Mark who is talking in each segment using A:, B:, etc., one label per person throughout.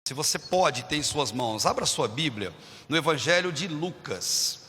A: Se você pode ter em suas mãos, abra sua Bíblia no Evangelho de Lucas.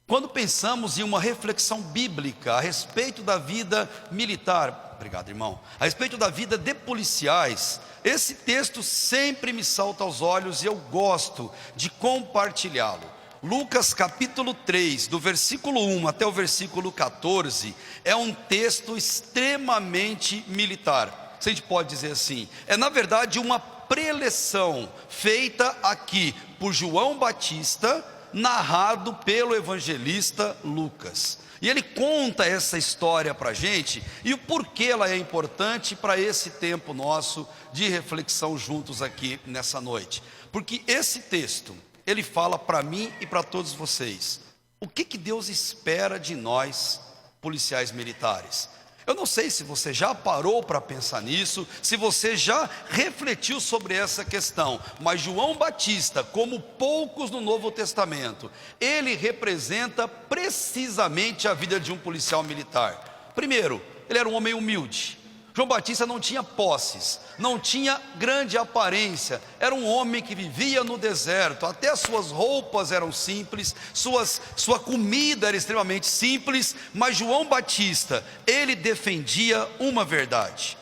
A: Quando pensamos em uma reflexão bíblica a respeito da vida militar, obrigado, irmão, a respeito da vida de policiais, esse texto sempre me salta aos olhos e eu gosto de compartilhá-lo. Lucas capítulo 3, do versículo 1 até o versículo 14, é um texto extremamente militar. Se a gente pode dizer assim, é na verdade uma preleção feita aqui por João Batista, narrado pelo evangelista Lucas. E ele conta essa história para a gente e o porquê ela é importante para esse tempo nosso de reflexão juntos aqui nessa noite. Porque esse texto, ele fala para mim e para todos vocês, o que Deus espera de nós, policiais militares. Eu não sei se você já parou para pensar nisso, se você já refletiu sobre essa questão, mas João Batista, como poucos no Novo Testamento, ele representa precisamente a vida de um policial militar. Primeiro, ele era um homem humilde. João Batista não tinha posses, não tinha grande aparência, era um homem que vivia no deserto, até as suas roupas eram simples, sua comida era extremamente simples, mas João Batista, ele defendia uma verdade.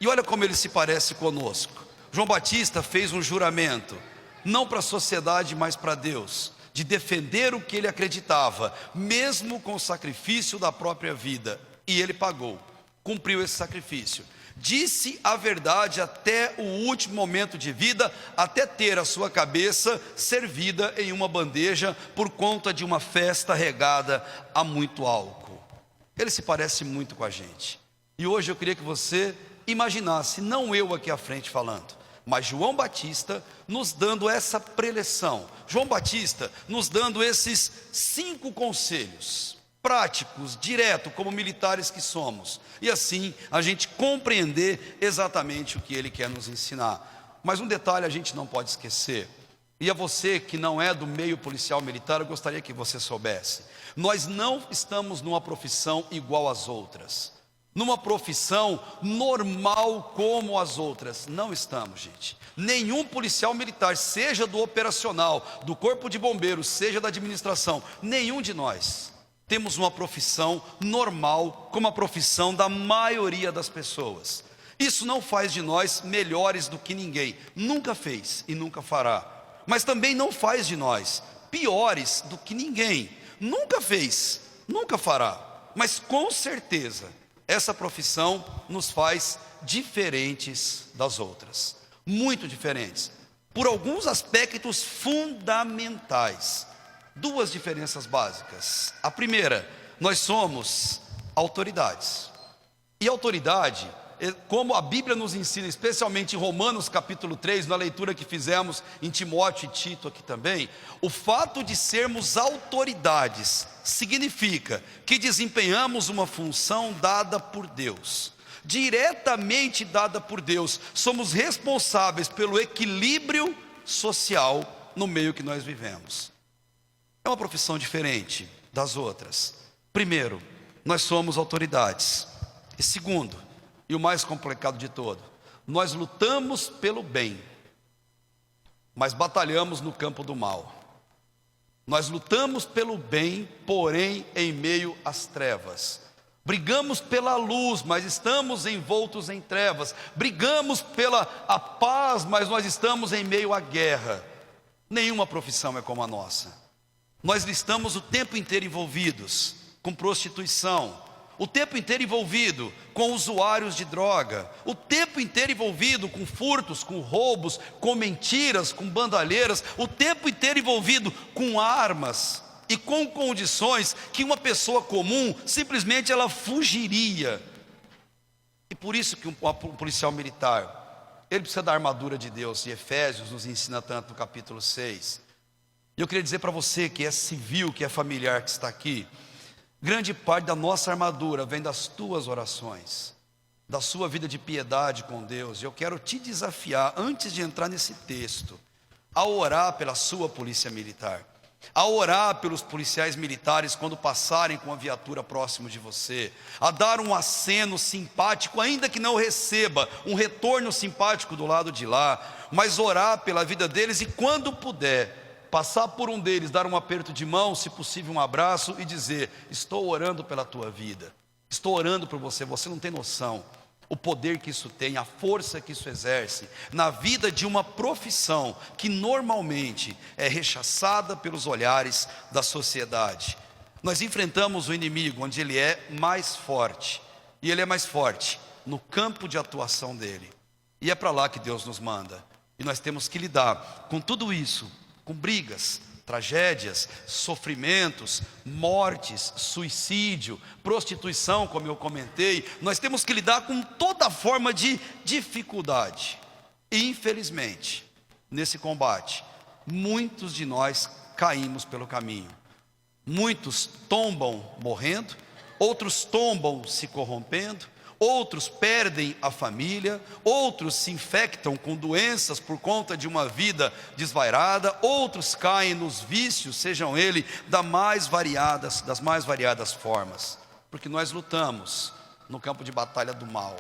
A: E olha como ele se parece conosco. João Batista fez um juramento, não para a sociedade, mas para Deus, de defender o que ele acreditava, mesmo com o sacrifício da própria vida, e ele pagou. Cumpriu esse sacrifício, disse a verdade até o último momento de vida, até ter a sua cabeça servida em uma bandeja por conta de uma festa regada a muito álcool. Ele se parece muito com a gente. E hoje eu queria que você imaginasse, não eu aqui à frente falando, mas João Batista nos dando essa preleção, João Batista nos dando esses 5 conselhos práticos, direto, como militares que somos, e assim a gente compreender exatamente o que ele quer nos ensinar. Mas um detalhe a gente não pode esquecer, e a você que não é do meio policial militar, eu gostaria que você soubesse, nós não estamos numa profissão igual às outras, numa profissão normal como as outras, não estamos, gente. Nenhum policial militar, seja do operacional, do corpo de bombeiros, seja da administração, nenhum de nós temos uma profissão normal, como a profissão da maioria das pessoas. Isso não faz de nós melhores do que ninguém, nunca fez e nunca fará. Mas também não faz de nós piores do que ninguém, nunca fez, nunca fará. Mas com certeza, essa profissão nos faz diferentes das outras, muito diferentes, por alguns aspectos fundamentais. 2 diferenças básicas. A primeira, nós somos autoridades. E autoridade, como a Bíblia nos ensina, especialmente em Romanos capítulo 3, na leitura que fizemos em Timóteo e Tito aqui também, o fato de sermos autoridades significa que desempenhamos uma função dada por Deus, diretamente dada por Deus. Somos responsáveis pelo equilíbrio social no meio que nós vivemos. É uma profissão diferente das outras. Primeiro, nós somos autoridades. E segundo, e o mais complicado de todo, nós lutamos pelo bem, mas batalhamos no campo do mal. Nós lutamos pelo bem, porém em meio às trevas. Brigamos pela luz, mas estamos envoltos em trevas. Brigamos pela paz, mas nós estamos em meio à guerra. Nenhuma profissão é como a nossa. Nós estamos o tempo inteiro envolvidos com prostituição, o tempo inteiro envolvido com usuários de droga, o tempo inteiro envolvido com furtos, com roubos, com mentiras, com bandalheiras, o tempo inteiro envolvido com armas e com condições que uma pessoa comum simplesmente ela fugiria. E por isso que um policial militar, ele precisa da armadura de Deus, e Efésios nos ensina tanto no capítulo 6. E eu queria dizer para você que é civil, que é familiar, que está aqui, grande parte da nossa armadura vem das tuas orações, da sua vida de piedade com Deus. E eu quero te desafiar, antes de entrar nesse texto, a orar pela sua polícia militar. a orar pelos policiais militares quando passarem com a viatura próximo de você, a dar um aceno simpático, ainda que não receba um retorno simpático do lado de lá, mas orar pela vida deles e, quando puder, passar por um deles, dar um aperto de mão, se possível um abraço, e dizer: estou orando pela tua vida, estou orando por você. Você não tem noção o poder que isso tem, a força que isso exerce na vida de uma profissão que normalmente é rechaçada pelos olhares da sociedade. Nós enfrentamos o inimigo onde ele é mais forte, e ele é mais forte no campo de atuação dele, e é para lá que Deus nos manda, e nós temos que lidar com tudo isso, com brigas, tragédias, sofrimentos, mortes, suicídio, prostituição, como eu comentei. Nós temos que lidar com toda forma de dificuldade. E, infelizmente, nesse combate, muitos de nós caímos pelo caminho. Muitos tombam morrendo, outros tombam se corrompendo, outros perdem a família, outros se infectam com doenças por conta de uma vida desvairada, outros caem nos vícios, sejam eles das mais variadas formas, porque nós lutamos no campo de batalha do mal.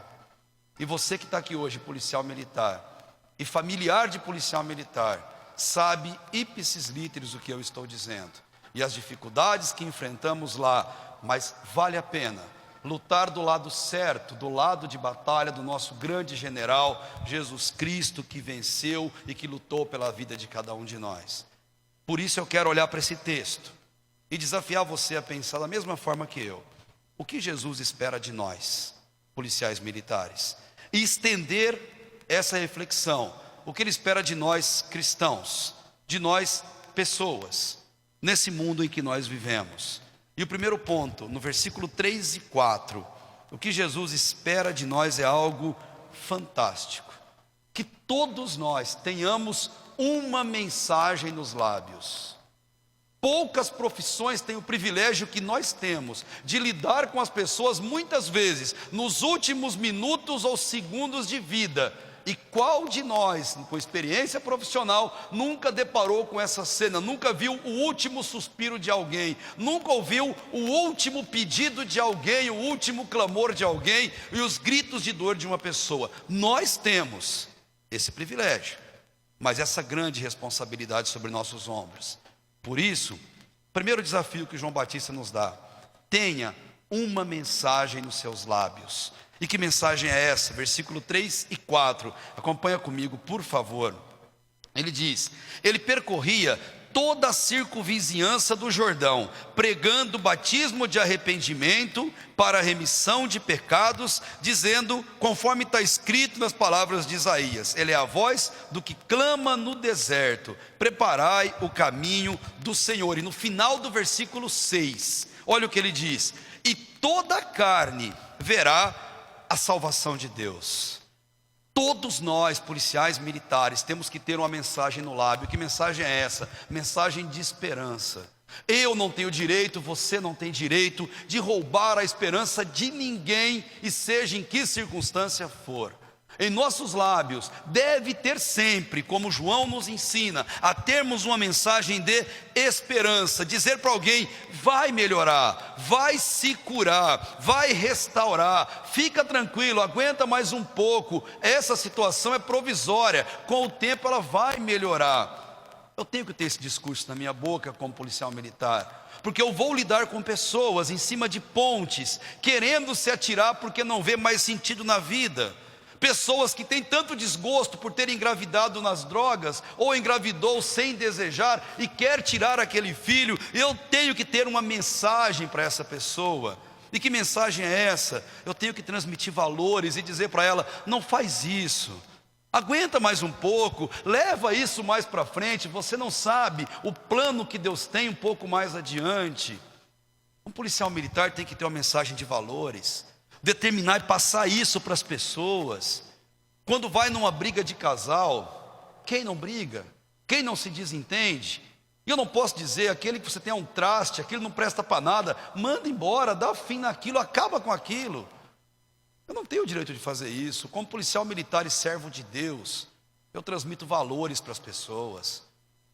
A: E você que está aqui hoje, policial militar e familiar de policial militar, sabe ipsis literis o que eu estou dizendo, e as dificuldades que enfrentamos lá, mas vale a pena lutar do lado certo, do lado de batalha do nosso grande general, Jesus Cristo, que venceu e que lutou pela vida de cada um de nós. Por isso eu quero olhar para esse texto e desafiar você a pensar da mesma forma que eu. O que Jesus espera de nós, policiais militares? E estender essa reflexão. O que Ele espera de nós cristãos, de nós pessoas, nesse mundo em que nós vivemos. E o primeiro ponto, no versículo 3 e 4, o que Jesus espera de nós é algo fantástico. Que todos nós tenhamos uma mensagem nos lábios. Poucas profissões têm o privilégio que nós temos de lidar com as pessoas muitas vezes nos últimos minutos ou segundos de vida. E qual de nós, com experiência profissional, nunca deparou com essa cena, nunca viu o último suspiro de alguém, nunca ouviu o último pedido de alguém, o último clamor de alguém e os gritos de dor de uma pessoa? Nós temos esse privilégio, mas essa grande responsabilidade sobre nossos ombros. Por isso, o primeiro desafio que João Batista nos dá: tenha uma mensagem nos seus lábios. E que mensagem é essa? Versículo 3 e 4, acompanha comigo, por favor. Ele diz: ele percorria toda a circunvizinhança do Jordão, pregando o batismo de arrependimento para a remissão de pecados, dizendo, conforme está escrito nas palavras de Isaías: ele é a voz do que clama no deserto, preparai o caminho do Senhor. E no final do versículo 6, olha o que ele diz: e toda a carne verá a salvação de Deus. Todos nós, policiais militares, temos que ter uma mensagem no lábio. Que mensagem é essa? Mensagem de esperança. Eu não tenho direito, você não tem direito de roubar a esperança de ninguém, e seja em que circunstância for. Em nossos lábios deve ter sempre, como João nos ensina, a termos uma mensagem de esperança. Dizer para alguém: vai melhorar, vai se curar, vai restaurar, fica tranquilo, aguenta mais um pouco, essa situação é provisória, com o tempo ela vai melhorar. Eu tenho que ter esse discurso na minha boca como policial militar, porque eu vou lidar com pessoas em cima de pontes, querendo se atirar porque não vê mais sentido na vida. Pessoas que têm tanto desgosto por terem engravidado nas drogas, ou engravidou sem desejar e quer tirar aquele filho. Eu tenho que ter uma mensagem para essa pessoa. E que mensagem é essa? Eu tenho que transmitir valores e dizer para ela: não faz isso, aguenta mais um pouco, leva isso mais para frente, você não sabe o plano que Deus tem um pouco mais adiante. Um policial militar tem que ter uma mensagem de valores, determinar e passar isso para as pessoas. Quando vai numa briga de casal, quem não briga? Quem não se desentende? E eu não posso dizer: aquele que você tem um traste, aquele não presta para nada, manda embora, dá fim naquilo, acaba com aquilo. Eu não tenho o direito de fazer isso. Como policial militar e servo de Deus, eu transmito valores para as pessoas,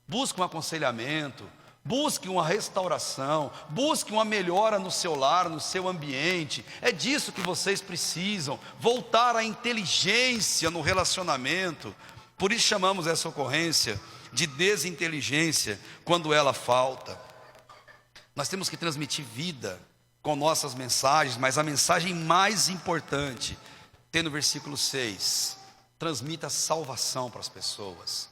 A: busco um aconselhamento, Busque uma restauração, busque uma melhora no seu lar, no seu ambiente. É disso que vocês precisam, voltar à inteligência no relacionamento. Por isso chamamos essa ocorrência de desinteligência, quando ela falta. Nós temos que transmitir vida com nossas mensagens, mas a mensagem mais importante tem no versículo 6, transmita salvação para as pessoas.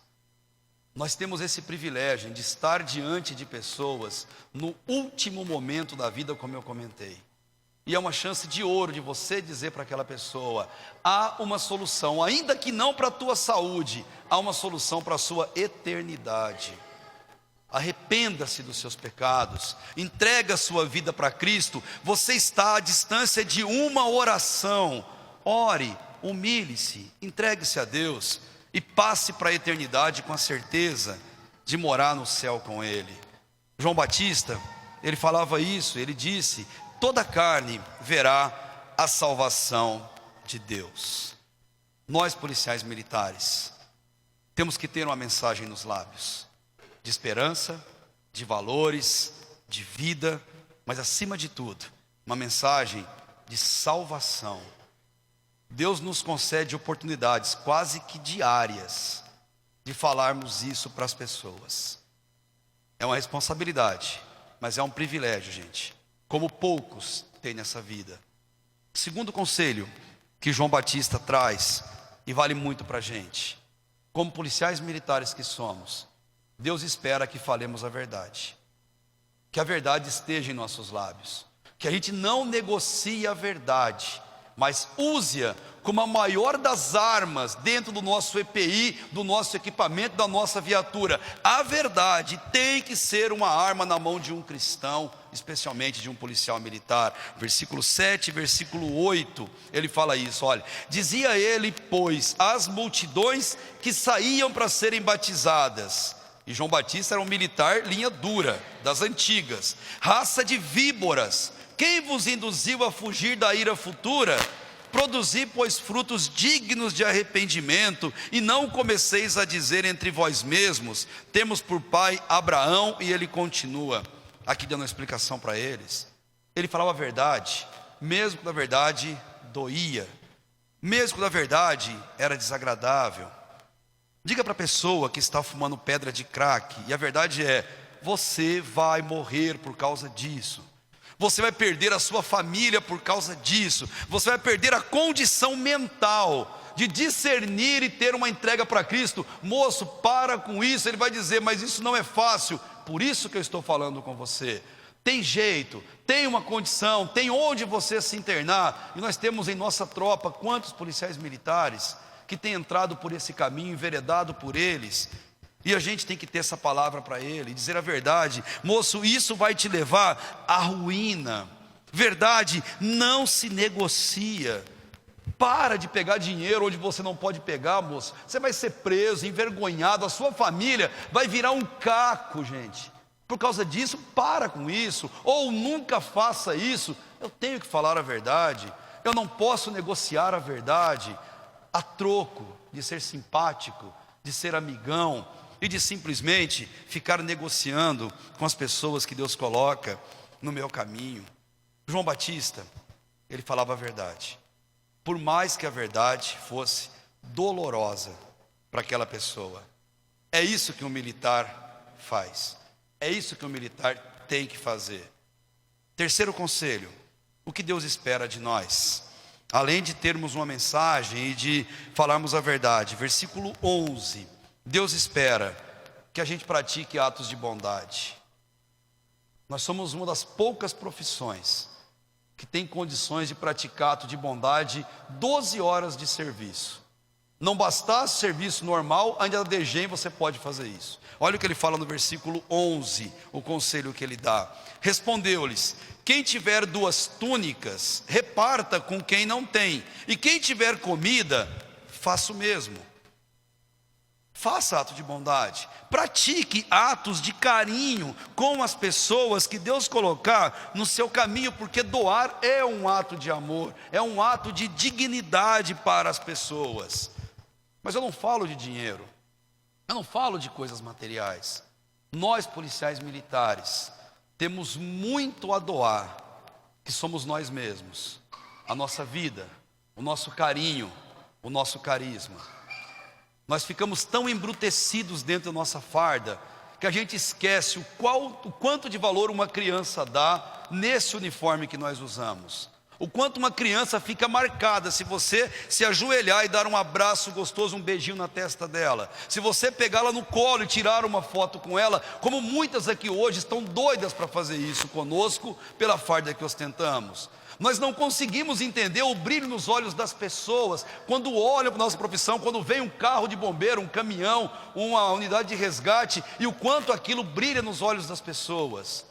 A: Nós temos esse privilégio de estar diante de pessoas no último momento da vida, como eu comentei. E é uma chance de ouro de você dizer para aquela pessoa: há uma solução, ainda que não para a tua saúde, há uma solução para a sua eternidade. Arrependa-se dos seus pecados, entrega a sua vida para Cristo. Você está à distância de uma oração. Ore, humilhe-se, entregue-se a Deus e passe para a eternidade com a certeza de morar no céu com Ele. João Batista, ele falava isso, ele disse: toda carne verá a salvação de Deus. Nós, policiais militares, temos que ter uma mensagem nos lábios, de esperança, de valores, de vida, mas acima de tudo, uma mensagem de salvação. Deus nos concede oportunidades quase que diárias de falarmos isso para as pessoas. É uma responsabilidade, mas é um privilégio, gente, como poucos têm nessa vida. Segundo conselho que João Batista traz, e vale muito para a gente, como policiais militares que somos, Deus espera que falemos a verdade, que a verdade esteja em nossos lábios, que a gente não negocie a verdade, mas use-a como a maior das armas dentro do nosso EPI, do nosso equipamento, da nossa viatura. A verdade tem que ser uma arma na mão de um cristão, especialmente de um policial militar. Versículo 7, versículo 8, ele fala isso, olha: dizia ele, pois, às multidões que saíam para serem batizadas. E João Batista era um militar linha dura, das antigas, raça de víboras, quem vos induziu a fugir da ira futura? Produzi, pois, frutos dignos de arrependimento, e não comeceis a dizer entre vós mesmos: temos por pai Abraão. E ele continua aqui dando uma explicação para eles. Ele falava a verdade, mesmo que a verdade doía, mesmo que a verdade era desagradável. Diga para a pessoa que está fumando pedra de crack, e a verdade é: você vai morrer por causa disso. Você vai perder a sua família por causa disso. Você vai perder a condição mental de discernir e ter uma entrega para Cristo. Moço, para com isso. Ele vai dizer: mas isso não é fácil. Por isso que eu estou falando com você. Tem jeito, tem uma condição, tem onde você se internar. E nós temos em nossa tropa quantos policiais militares que têm entrado por esse caminho, enveredado por eles. E a gente tem que ter essa palavra para ele, dizer a verdade: moço, isso vai te levar à ruína. Verdade não se negocia. Para de pegar dinheiro onde você não pode pegar, moço. Você vai ser preso, envergonhado, a sua família vai virar um caco, gente. Por causa disso, para com isso, ou nunca faça isso. Eu tenho que falar a verdade, eu não posso negociar a verdade a troco de ser simpático, de ser amigão, e de simplesmente ficar negociando com as pessoas que Deus coloca no meu caminho. João Batista, ele falava a verdade, por mais que a verdade fosse dolorosa para aquela pessoa. É isso que um militar faz, é isso que um militar tem que fazer. Terceiro conselho, o que Deus espera de nós, além de termos uma mensagem e de falarmos a verdade. Versículo 11, Deus espera que a gente pratique atos de bondade. Nós somos uma das poucas profissões que tem condições de praticar ato de bondade 12 horas de serviço. Não bastasse serviço normal, ainda na DGEM você pode fazer isso. Olha o que ele fala no versículo 11, o conselho que ele dá. Respondeu-lhes: quem tiver 2 túnicas, reparta com quem não tem, e quem tiver comida, faça o mesmo. Faça ato de bondade, pratique atos de carinho com as pessoas que Deus colocar no seu caminho, porque doar é um ato de amor, é um ato de dignidade para as pessoas. Mas eu não falo de dinheiro, eu não falo de coisas materiais, Nós, policiais militares, temos muito a doar, que somos nós mesmos, a nossa vida, o nosso carinho, o nosso carisma. Nós ficamos tão embrutecidos dentro da nossa farda, que a gente esquece o quanto de valor uma criança dá nesse uniforme que nós usamos. O quanto uma criança fica marcada se você se ajoelhar e dar um abraço gostoso, um beijinho na testa dela. Se você pegá-la no colo e tirar uma foto com ela, como muitas aqui hoje estão doidas para fazer isso conosco, pela farda que ostentamos. Nós não conseguimos entender o brilho nos olhos das pessoas quando olham para a nossa profissão, quando vem um carro de bombeiro, um caminhão, uma unidade de resgate, e o quanto aquilo brilha nos olhos das pessoas.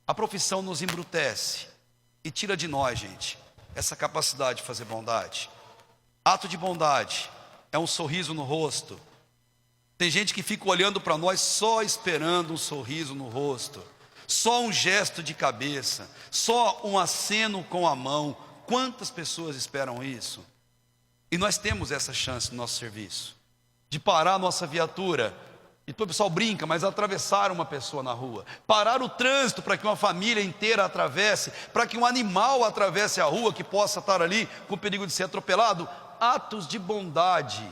A: A profissão nos embrutece e tira de nós, gente, essa capacidade de fazer bondade. Ato de bondade é um sorriso no rosto. Tem gente que fica olhando para nós só esperando um sorriso no rosto, só um gesto de cabeça, só um aceno com a mão. Quantas pessoas esperam isso? E nós temos essa chance no nosso serviço, de parar a nossa viatura, e depois o pessoal brinca, mas atravessar uma pessoa na rua, parar o trânsito para que uma família inteira atravesse, para que um animal atravesse a rua que possa estar ali com perigo de ser atropelado. Atos de bondade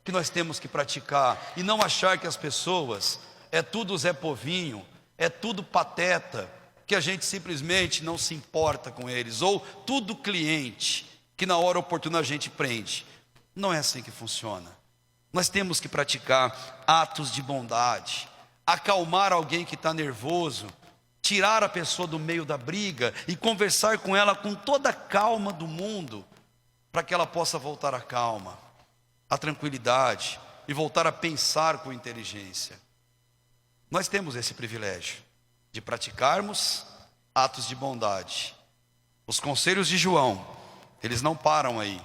A: que nós temos que praticar, e não achar que as pessoas é tudo Zé Povinho, é tudo pateta, que a gente simplesmente não se importa com eles, ou tudo cliente, que na hora oportuna a gente prende. Não é assim que funciona. Nós temos que praticar atos de bondade, acalmar alguém que está nervoso, tirar a pessoa do meio da briga e conversar com ela com toda a calma do mundo, para que ela possa voltar à calma, à tranquilidade e voltar a pensar com inteligência. Nós temos esse privilégio de praticarmos atos de bondade. Os conselhos de João, eles não param aí.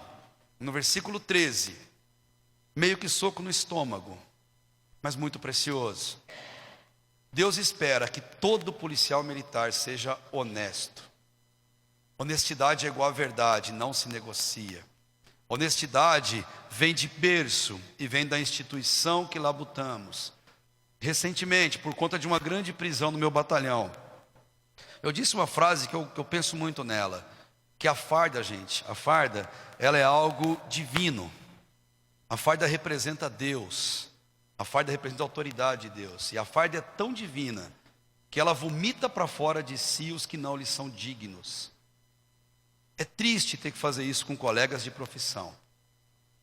A: No versículo 13, meio que soco no estômago, mas muito precioso. Deus espera que todo policial militar seja honesto. Honestidade é igual a verdade, não se negocia. Honestidade vem de berço e vem da instituição que labutamos. Recentemente, por conta de uma grande prisão no meu batalhão, eu disse uma frase que eu penso muito nela, que a farda, gente, a farda, ela é algo divino. A farda representa Deus, a farda representa a autoridade de Deus, e a farda é tão divina que ela vomita para fora de si os que não lhe são dignos. É triste ter que fazer isso com colegas de profissão,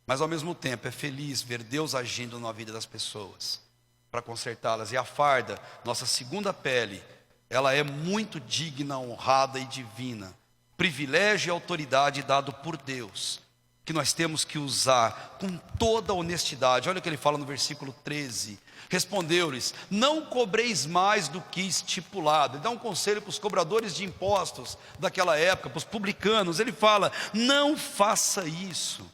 A: mas ao mesmo tempo é feliz ver Deus agindo na vida das pessoas, para consertá-las. E a farda, nossa segunda pele, ela é muito digna, honrada e divina, privilégio e autoridade dado por Deus, que nós temos que usar com toda a honestidade. Olha o que ele fala no versículo 13. Respondeu-lhes: não cobreis mais do que estipulado. Ele dá um conselho para os cobradores de impostos daquela época, para os publicanos. Ele fala: não faça isso.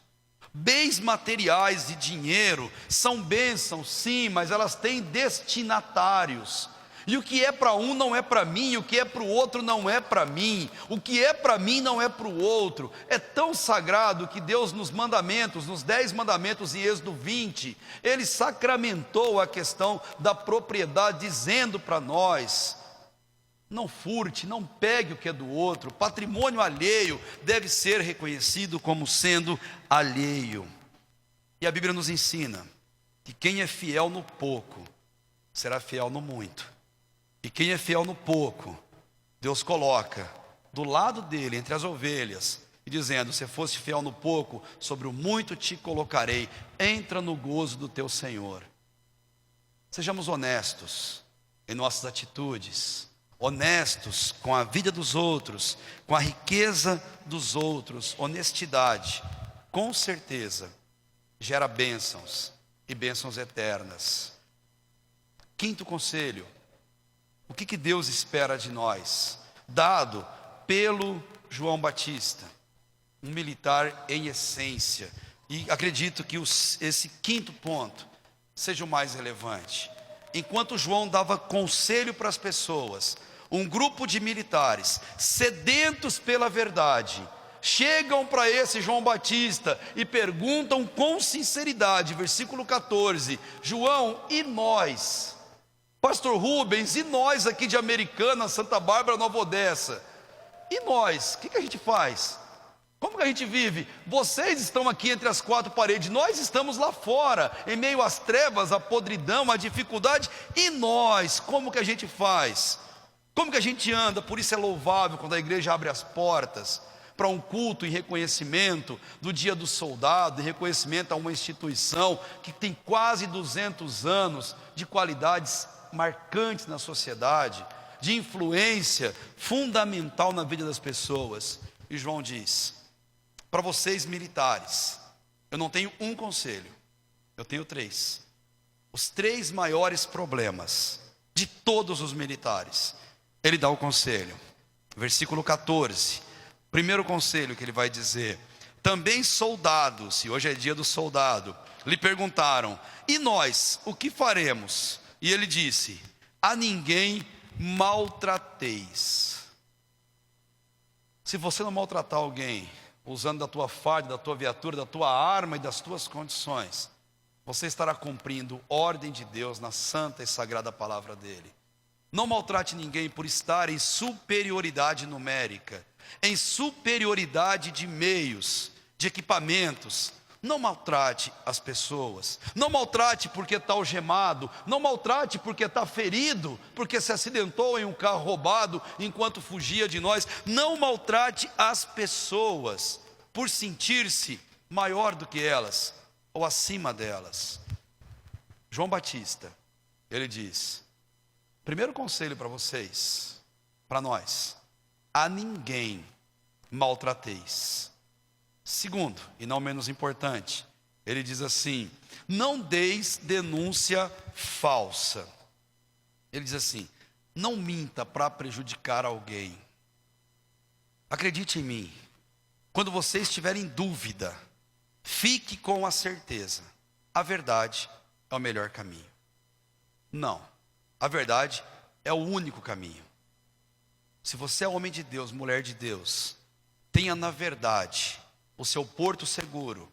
A: Bens materiais e dinheiro são bênçãos, sim, mas elas têm destinatários. E o que é para um não é para mim, o que é para o outro não é para mim, o que é para mim não é para o outro. É tão sagrado que Deus nos mandamentos, nos 10 mandamentos em Êxodo 20, Ele sacramentou a questão da propriedade, dizendo para nós: não furte, não pegue o que é do outro. Patrimônio alheio deve ser reconhecido como sendo alheio. E a Bíblia nos ensina que quem é fiel no pouco, será fiel no muito. E quem é fiel no pouco, Deus coloca do lado dele, entre as ovelhas, e dizendo: se fosse fiel no pouco, sobre o muito te colocarei. Entra no gozo do teu Senhor. Sejamos honestos em nossas atitudes, honestos com a vida dos outros, com a riqueza dos outros. Honestidade, com certeza, gera bênçãos e bênçãos eternas. Quinto conselho: o que Deus espera de nós? Dado pelo João Batista, um militar em essência. E acredito que esse quinto ponto seja o mais relevante. Enquanto João dava conselho para as pessoas, um grupo de militares sedentos pela verdade chegam para esse João Batista e perguntam com sinceridade, versículo 14: João, e nós? Pastor Rubens, e nós aqui de Americana, Santa Bárbara, Nova Odessa? E nós? O que a gente faz? Como que a gente vive? Vocês estão aqui entre as quatro paredes, nós estamos lá fora, em meio às trevas, à podridão, à dificuldade. E nós, como que a gente faz? Como que a gente anda? Por isso é louvável quando a igreja abre as portas para um culto em reconhecimento do Dia do Soldado, em reconhecimento a uma instituição que tem quase 200 anos de qualidades marcantes na sociedade, de influência fundamental na vida das pessoas. E João diz: para vocês militares, eu não tenho um conselho, eu tenho três. Os três maiores problemas de todos os militares, ele dá o conselho. Versículo 14, primeiro conselho que ele vai dizer: também soldados, e hoje é dia do soldado, lhe perguntaram: e nós, o que faremos? E ele disse: a ninguém maltrateis. Se você não maltratar alguém, usando da tua farda, da tua viatura, da tua arma e das tuas condições, você estará cumprindo ordem de Deus na santa e sagrada palavra dele. Não maltrate ninguém por estar em superioridade numérica, em superioridade de meios, de equipamentos. Não maltrate as pessoas, não maltrate porque está algemado, não maltrate porque está ferido, porque se acidentou em um carro roubado enquanto fugia de nós. Não maltrate as pessoas por sentir-se maior do que elas ou acima delas. João Batista, ele diz: primeiro conselho para vocês, para nós: a ninguém maltrateis. Segundo, e não menos importante, ele diz assim: não deis denúncia falsa. Ele diz assim: não minta para prejudicar alguém. Acredite em mim, quando você estiver em dúvida, fique com a certeza: a verdade é o melhor caminho. Não, a verdade é o único caminho. Se você é homem de Deus, mulher de Deus, tenha na verdade o seu porto seguro,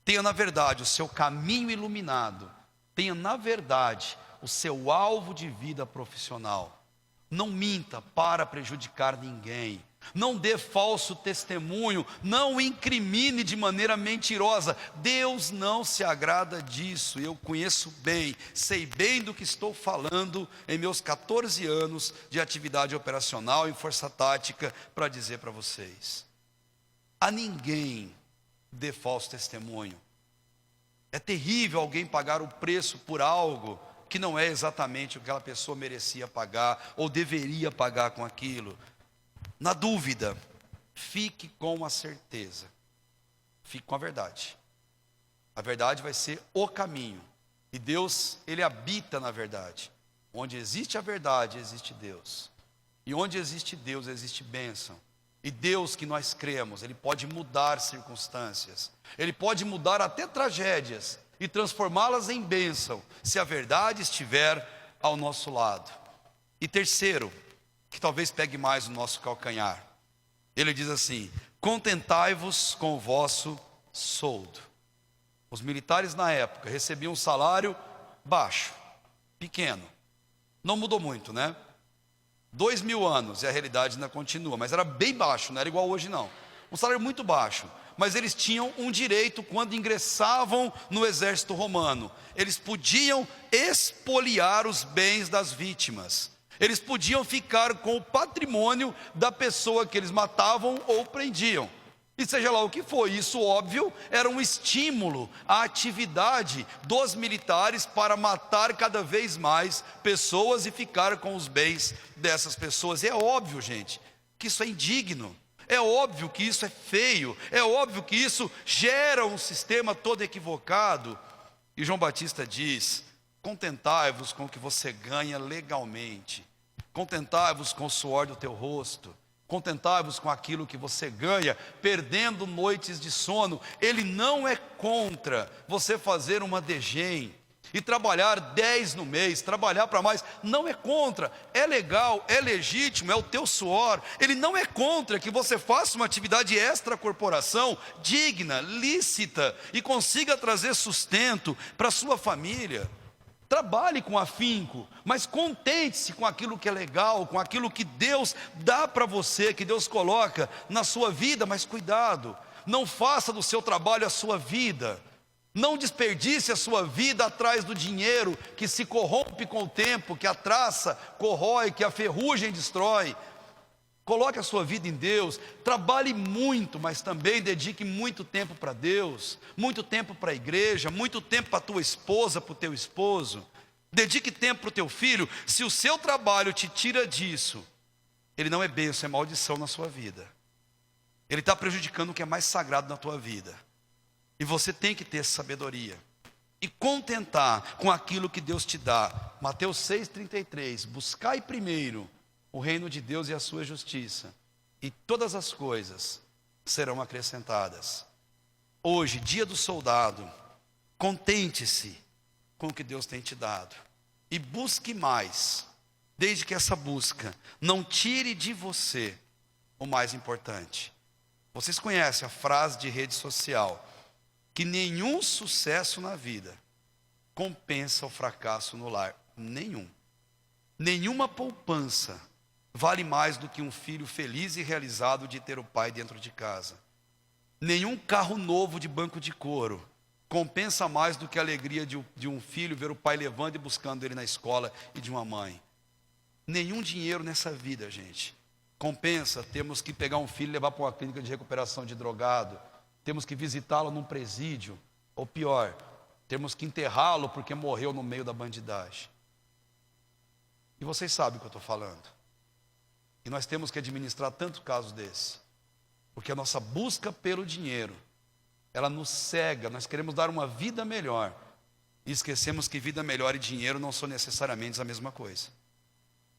A: tenha na verdade o seu caminho iluminado, tenha na verdade o seu alvo de vida profissional. Não minta para prejudicar ninguém, não dê falso testemunho, não incrimine de maneira mentirosa. Deus não se agrada disso. Eu conheço bem, sei bem do que estou falando em meus 14 anos de atividade operacional em força tática, para dizer para vocês: a ninguém dê falso testemunho. É terrível alguém pagar o preço por algo que não é exatamente o que aquela pessoa merecia pagar ou deveria pagar com aquilo. Na dúvida, fique com a certeza, fique com a verdade. A verdade vai ser o caminho, e Deus, ele habita na verdade. Onde existe a verdade, existe Deus, e onde existe Deus, existe bênção. E Deus que nós cremos, ele pode mudar circunstâncias, ele pode mudar até tragédias e transformá-las em bênção, se a verdade estiver ao nosso lado. E terceiro, que talvez pegue mais o nosso calcanhar, ele diz assim: contentai-vos com o vosso soldo. Os militares na época recebiam um salário baixo, pequeno, não mudou muito, né? 2.000 anos, e a realidade ainda continua, mas era bem baixo, não era igual hoje não. Um salário muito baixo, mas eles tinham um direito quando ingressavam no exército romano. Eles podiam expoliar os bens das vítimas. Eles podiam ficar com o patrimônio da pessoa que eles matavam ou prendiam. E seja lá o que for, isso óbvio era um estímulo à atividade dos militares para matar cada vez mais pessoas e ficar com os bens dessas pessoas. E é óbvio, gente, que isso é indigno, é óbvio que isso é feio, é óbvio que isso gera um sistema todo equivocado. E João Batista diz: contentai-vos com o que você ganha legalmente, contentai-vos com o suor do teu rosto, contentai-vos com aquilo que você ganha, perdendo noites de sono. Ele não é contra você fazer uma DGEM e trabalhar 10 no mês, trabalhar para mais, não é contra, é legal, é legítimo, é o teu suor. Ele não é contra que você faça uma atividade extracorporação, digna, lícita, e consiga trazer sustento para a sua família. trabalhe com afinco, mas contente-se com aquilo que é legal, com aquilo que Deus dá para você, que Deus coloca na sua vida. Mas cuidado, não faça do seu trabalho a sua vida. Não desperdice a sua vida atrás do dinheiro que se corrompe com o tempo, que a traça corrói, que a ferrugem destrói. Coloque a sua vida em Deus, trabalhe muito, mas também dedique muito tempo para Deus, muito tempo para a igreja, muito tempo para a tua esposa, para o teu esposo. Dedique tempo para o teu filho. Se o seu trabalho te tira disso, ele não é bênção, é maldição na sua vida. Ele está prejudicando o que é mais sagrado na tua vida. E você tem que ter sabedoria e contentar com aquilo que Deus te dá. Mateus 6,33, buscai primeiro o reino de Deus e a sua justiça, e todas as coisas serão acrescentadas. Hoje, dia do soldado, contente-se com o que Deus tem te dado, e busque mais, desde que essa busca não tire de você o mais importante. Vocês conhecem a frase de rede social, que nenhum sucesso na vida compensa o fracasso no lar. Nenhuma poupança vale mais do que um filho feliz e realizado de ter o pai dentro de casa. Nenhum carro novo de banco de couro compensa mais do que a alegria de um filho ver o pai levando e buscando ele na escola, e de uma mãe. Nenhum dinheiro nessa vida, gente, compensa. Temos que pegar um filho e levar para uma clínica de recuperação de drogado, temos que visitá-lo num presídio, ou pior, temos que enterrá-lo porque morreu no meio da bandidagem. E vocês sabem o que eu estou falando. E nós temos que administrar tantos casos desse, porque a nossa busca pelo dinheiro, ela nos cega. Nós queremos dar uma vida melhor, e esquecemos que vida melhor e dinheiro não são necessariamente a mesma coisa.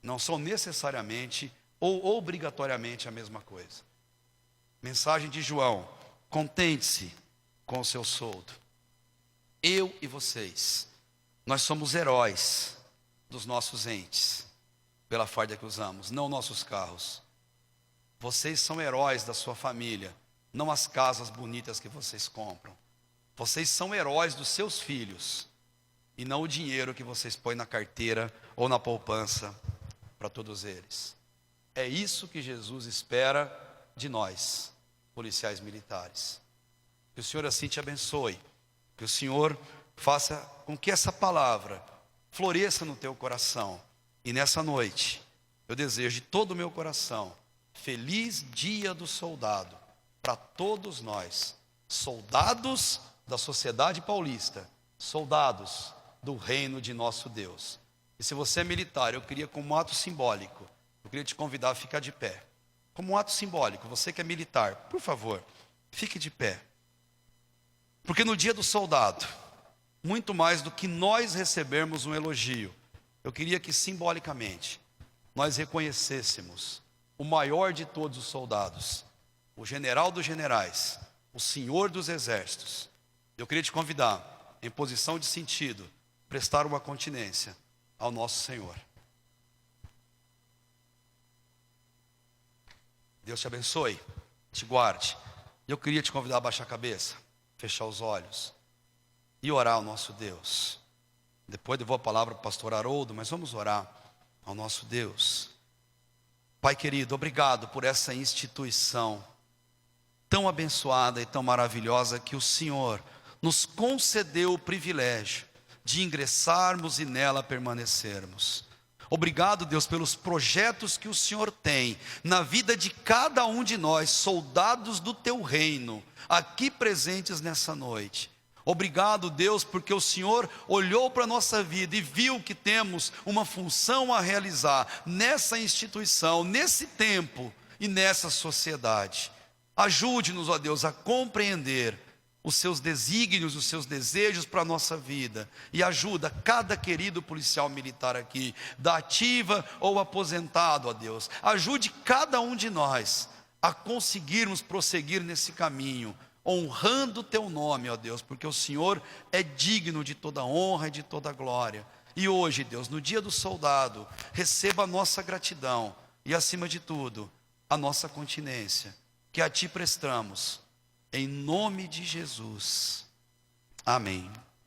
A: Não são necessariamente ou obrigatoriamente a mesma coisa. Mensagem de João: contente-se com o seu soldo. Eu e vocês, nós somos heróis dos nossos entes, pela farda que usamos, não nossos carros. Vocês são heróis da sua família, não as casas bonitas que vocês compram. Vocês são heróis dos seus filhos, e não o dinheiro que vocês põem na carteira ou na poupança para todos eles. É isso que Jesus espera de nós, policiais militares. Que o Senhor assim te abençoe, que o Senhor faça com que essa palavra floresça no teu coração. E nessa noite, eu desejo de todo o meu coração, feliz dia do soldado, para todos nós, soldados da sociedade paulista, soldados do reino de nosso Deus. E se você é militar, eu queria, como um ato simbólico, eu queria te convidar a ficar de pé. Como um ato simbólico, você que é militar, por favor, fique de pé. Porque no dia do soldado, muito mais do que nós recebermos um elogio, eu queria que simbolicamente nós reconhecêssemos o maior de todos os soldados, o general dos generais, o senhor dos exércitos. Eu queria te convidar, em posição de sentido, prestar uma continência ao nosso Senhor. Deus te abençoe, te guarde. Eu queria te convidar a baixar a cabeça, fechar os olhos e orar ao nosso Deus. Depois eu vou a palavra para o pastor Haroldo, mas vamos orar ao nosso Deus. Pai querido, obrigado por essa instituição tão abençoada e tão maravilhosa que o Senhor nos concedeu o privilégio de ingressarmos e nela permanecermos. Obrigado, Deus, pelos projetos que o Senhor tem na vida de cada um de nós, soldados do teu reino, aqui presentes nessa noite. Obrigado, Deus, porque o Senhor olhou para a nossa vida e viu que temos uma função a realizar nessa instituição, nesse tempo e nessa sociedade. Ajude-nos, ó Deus, a compreender os seus desígnios, os seus desejos para a nossa vida, e ajuda cada querido policial militar aqui, da ativa ou aposentado, ó Deus. Ajude cada um de nós a conseguirmos prosseguir nesse caminho, honrando o teu nome, ó Deus, porque o Senhor é digno de toda honra e de toda glória. E hoje, Deus, no dia do soldado, receba a nossa gratidão e, acima de tudo, a nossa continência, que a ti prestamos, em nome de Jesus. Amém.